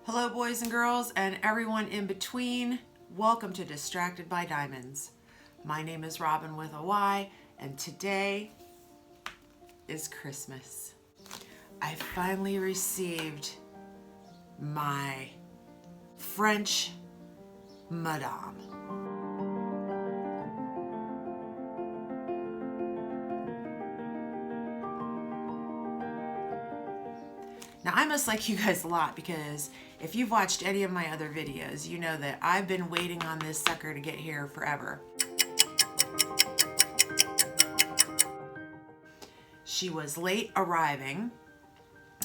Hello boys and girls and everyone in between. Welcome to Distracted by Diamonds. My name is Robin with a Y and today is Christmas. I finally received my French Madame. Now I must like you guys a lot because if you've watched any of my other videos, you know that I've been waiting on this sucker to get here forever. She was late arriving.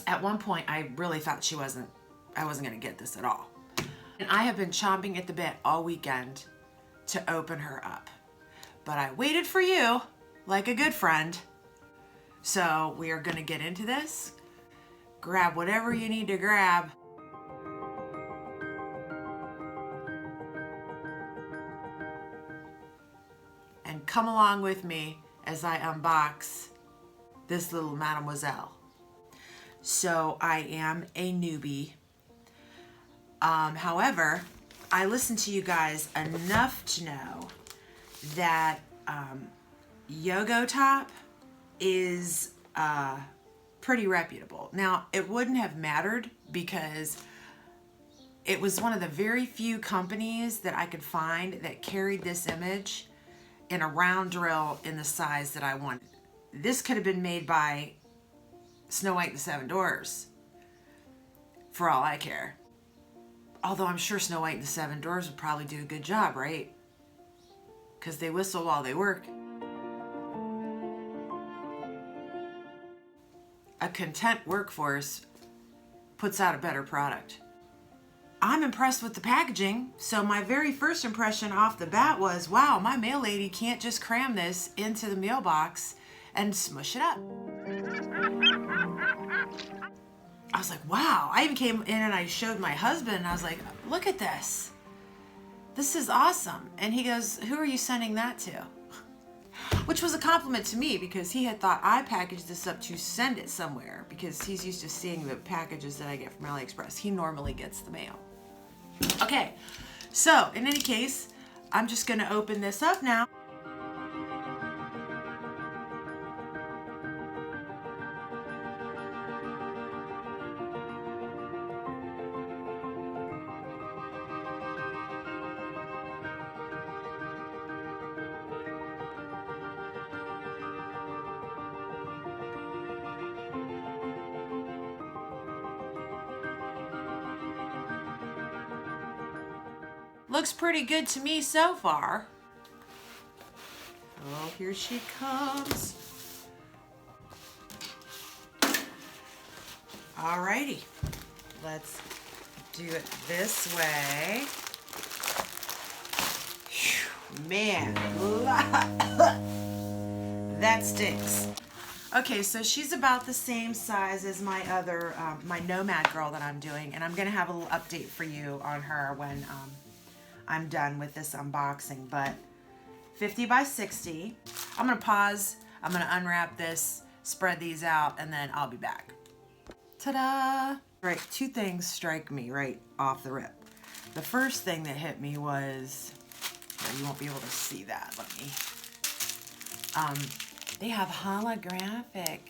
At one point, I really thought I wasn't gonna get this at all. And I have been chomping at the bit all weekend to open her up. But I waited for you like a good friend. So we are gonna get into this. Grab whatever you need to grab. And come along with me as I unbox this little mademoiselle. So I am a newbie. However, I listened to you guys enough to know that YoGoTop is pretty reputable. Now, it wouldn't have mattered because it was one of the very few companies that I could find that carried this image in a round drill in the size that I wanted. This could have been made by Snow White and the Seven Dwarfs, for all I care. Although I'm sure Snow White and the Seven Dwarfs would probably do a good job, right? Because they whistle while they work. A content workforce puts out a better product. I'm impressed with the packaging, so my very first impression off the bat was, wow, my mail lady can't just cram this into the mailbox and smush it up. I was like, wow. I even came in and I showed my husband and I was like, look at this. This is awesome. And he goes, who are you sending that to? Which was a compliment to me because he had thought I packaged this up to send it somewhere because he's used to seeing the packages that I get from AliExpress. He normally gets the mail. Okay, so in any case, I'm just gonna open this up now. Looks pretty good to me so far. Oh, here she comes. Alrighty, let's do it this way. Whew, man, that stinks. Okay, so she's about the same size as my other, my Nomad girl that I'm doing, and I'm gonna have a little update for you on her when I'm done with this unboxing, but 50 by 60. I'm gonna pause, I'm gonna unwrap this, spread these out, and then I'll be back. Ta-da! Right, two things strike me right off the rip. The first thing that hit me was, well, you won't be able to see that, let me. They have holographic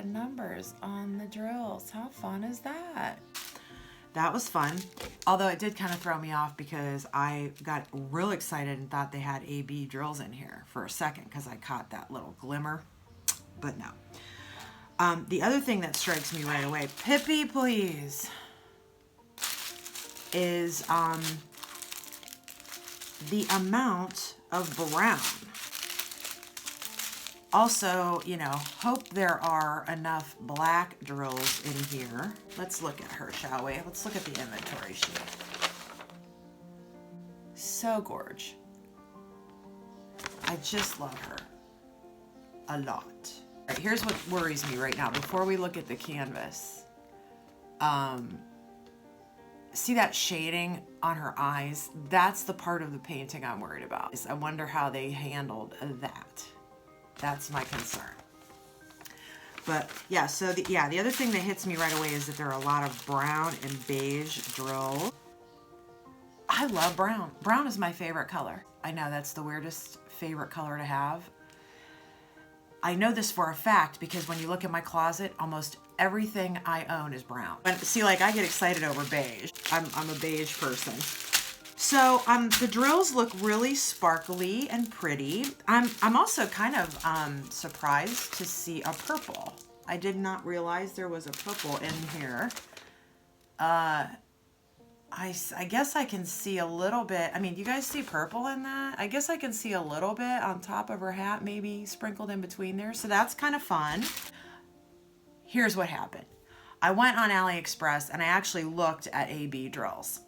numbers on the drills. How fun is that? That was fun, although it did kind of throw me off because I got real excited and thought they had AB drills in here for a second because I caught that little glimmer, but no. The other thing that strikes me right away, Pippi please, is the amount of brown. Also, you know, hope there are enough black drills in here. Let's look at her, shall we? Let's look at the inventory sheet. So gorge. I just love her a lot. All right, here's what worries me right now before we look at the canvas. See that shading on her eyes? That's the part of the painting I'm worried about. I wonder how they handled that. That's my concern. But yeah, so the other thing that hits me right away is that there are a lot of brown and beige drills. I love brown. Brown is my favorite color. I know that's the weirdest favorite color to have. I know this for a fact because when you look at my closet, almost everything I own is brown. And see, like, I get excited over beige. I'm a beige person. So the drills look really sparkly and pretty. I'm also kind of surprised to see a purple. I did not realize there was a purple in here. I guess I can see a little bit. I mean, you guys see purple in that? I guess I can see a little bit on top of her hat, maybe sprinkled in between there. So that's kind of fun. Here's what happened. I went on AliExpress and I actually looked at AB drills.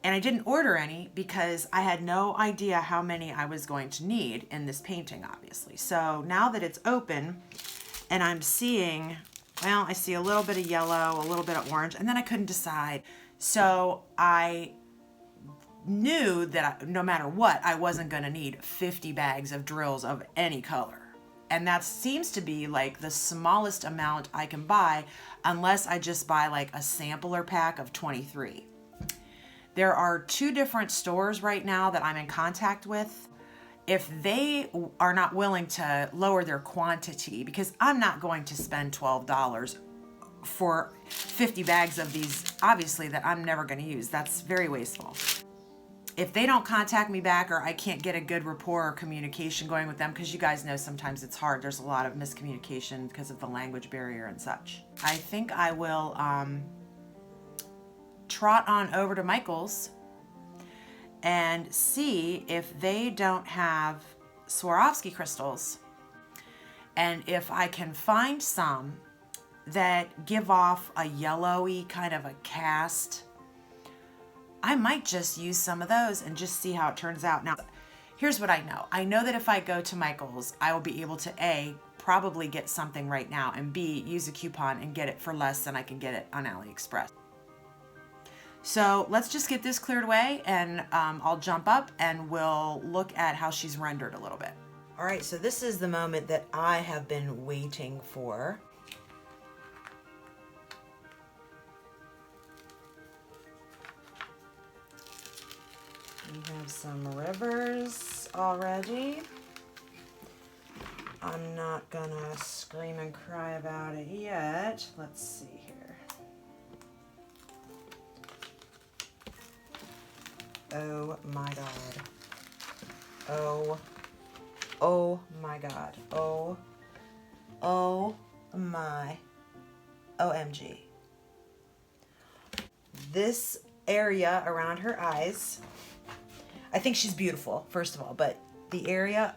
And I didn't order any because I had no idea how many I was going to need in this painting, obviously. So now that it's open and I'm seeing, well, I see a little bit of yellow, a little bit of orange, and then I couldn't decide. So I knew that no matter what, I wasn't going to need 50 bags of drills of any color. And that seems to be like the smallest amount I can buy unless I just buy like a sampler pack of 23. There are 2 different stores right now that I'm in contact with. If they are not willing to lower their quantity, because I'm not going to spend $12 for 50 bags of these, obviously, that I'm never going to use. That's very wasteful. If they don't contact me back or I can't get a good rapport or communication going with them, because you guys know sometimes it's hard. There's a lot of miscommunication because of the language barrier and such. I think I will trot on over to Michael's and see if they don't have Swarovski crystals and if I can find some that give off a yellowy kind of a cast. I might just use some of those and just see how it turns out. Now, here's what I know. I know that if I go to Michael's, I will be able to A, probably get something right now, and B, use a coupon and get it for less than I can get it on AliExpress. So let's just get this cleared away and I'll jump up and we'll look at how she's rendered a little bit. All right, so this is the moment that I have been waiting for. We have some rivers already. I'm not gonna scream and cry about it yet. Let's see here. Oh my God. Oh my God. Oh my OMG. This area around her eyes, I think she's beautiful, first of all, but the area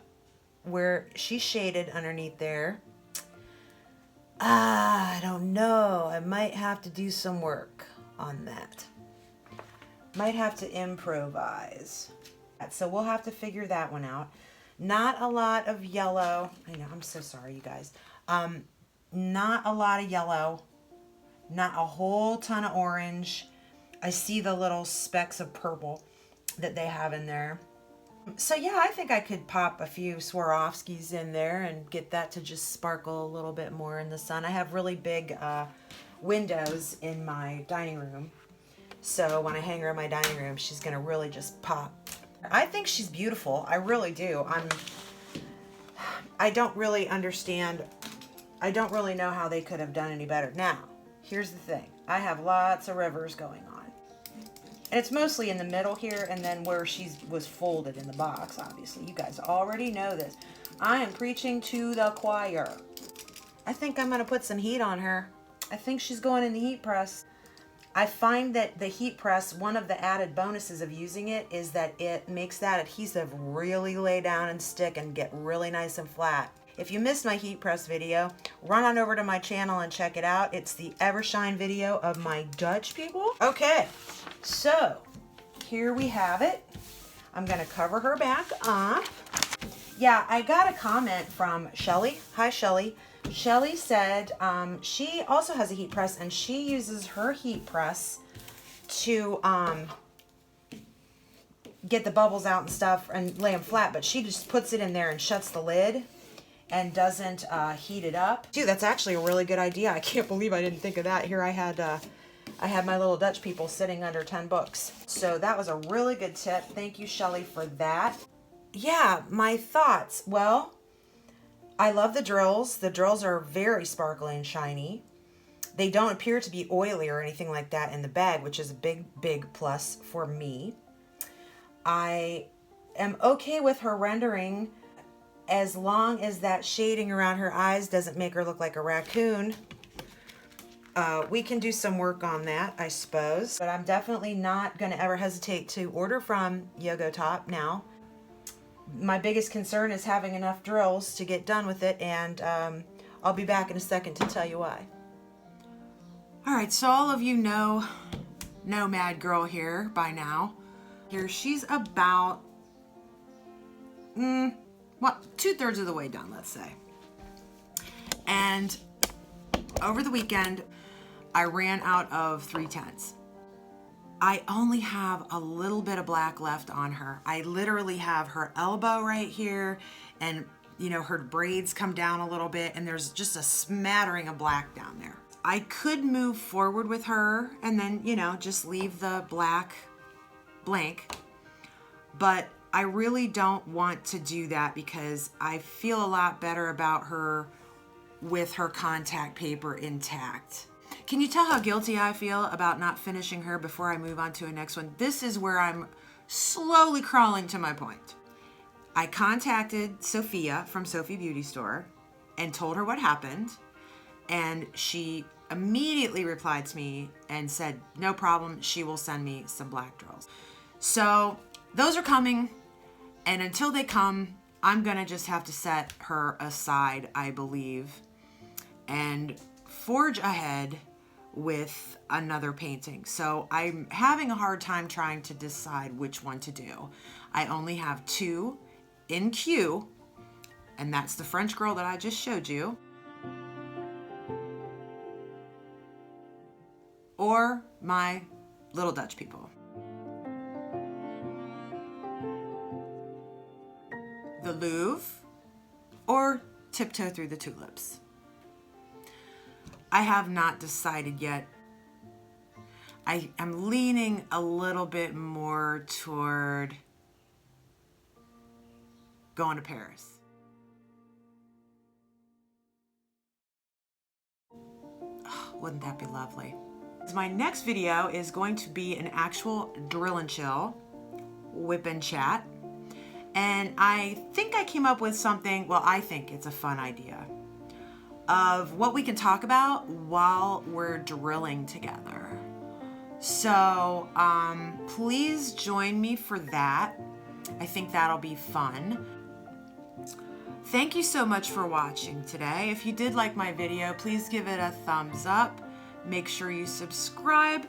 where she's shaded underneath there, I don't know. I might have to do some work on that. Might have to improvise. So we'll have to figure that one out. Not a lot of yellow. I know, I'm so sorry, you guys. Not a lot of yellow. Not a whole ton of orange. I see the little specks of purple that they have in there. So yeah, I think I could pop a few Swarovskis in there and get that to just sparkle a little bit more in the sun. I have really big windows in my dining room. So when I hang her in my dining room, she's gonna really just pop. I think she's beautiful. I really do. I don't really understand. I don't really know how they could have done any better. Now, here's the thing. I have lots of rivers going on. And it's mostly in the middle here and then where she was folded in the box, obviously. You guys already know this. I am preaching to the choir. I think I'm going to put some heat on her. I think she's going in the heat press. I find that the heat press, one of the added bonuses of using it is that it makes that adhesive really lay down and stick and get really nice and flat. If you missed my heat press video, run on over to my channel and check it out. It's the Evershine video of my Dutch people. Okay, so here we have it. I'm gonna cover her back up. Yeah, I got a comment from Shelly. Hi, Shelly. Shelly said she also has a heat press and she uses her heat press to get the bubbles out and stuff and lay them flat, but she just puts it in there and shuts the lid. and doesn't heat it up. Dude, that's actually a really good idea. I can't believe I didn't think of that. Here I had my little Dutch people sitting under 10 books. So that was a really good tip. Thank you, Shelly, for that. Yeah, my thoughts. Well, I love the drills. The drills are very sparkly and shiny. They don't appear to be oily or anything like that in the bag, which is a big, big plus for me. I am okay with her rendering as long as that shading around her eyes doesn't make her look like a raccoon. We can do some work on that, I suppose. But I'm definitely not going to ever hesitate to order from YoGoTop now. My biggest concern is having enough drills to get done with it, and I'll be back in a second to tell you why. All right, so all of you know Nomad Girl here by now. Here, she's about, well, 2/3 of the way done, let's say. And over the weekend, I ran out of 3/10. I only have a little bit of black left on her. I literally have her elbow right here, and you know, her braids come down a little bit, and there's just a smattering of black down there. I could move forward with her and then, you know, just leave the black blank, but I really don't want to do that because I feel a lot better about her with her contact paper intact. Can you tell how guilty I feel about not finishing her before I move on to a next one? This is where I'm slowly crawling to my point. I contacted Sophia from Sophie Beauty Store and told her what happened, and she immediately replied to me and said, no problem, she will send me some black drills. So those are coming, and until they come, I'm gonna just have to set her aside, I believe, and forge ahead with another painting. So I'm having a hard time trying to decide which one to do. I only have 2 in queue, and that's the French girl that I just showed you, or my little Dutch people. The Louvre, or Tiptoe Through the Tulips. I have not decided yet. I'm leaning a little bit more toward going to Paris. Oh, wouldn't that be lovely? My next video is going to be an actual drill and chill, whip and chat. And I think I came up with something, well, I think it's a fun idea, of what we can talk about while we're drilling together. So please join me for that. I think that'll be fun. Thank you so much for watching today. If you did like my video, please give it a thumbs up. Make sure you subscribe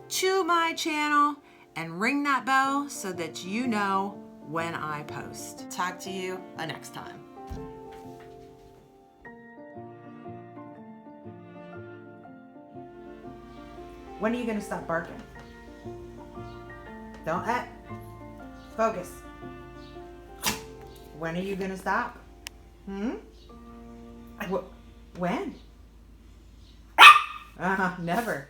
to my channel and ring that bell so that you know when I post. Talk to you next time. When are you gonna stop barking? Don't focus. When are you gonna stop? When? Never.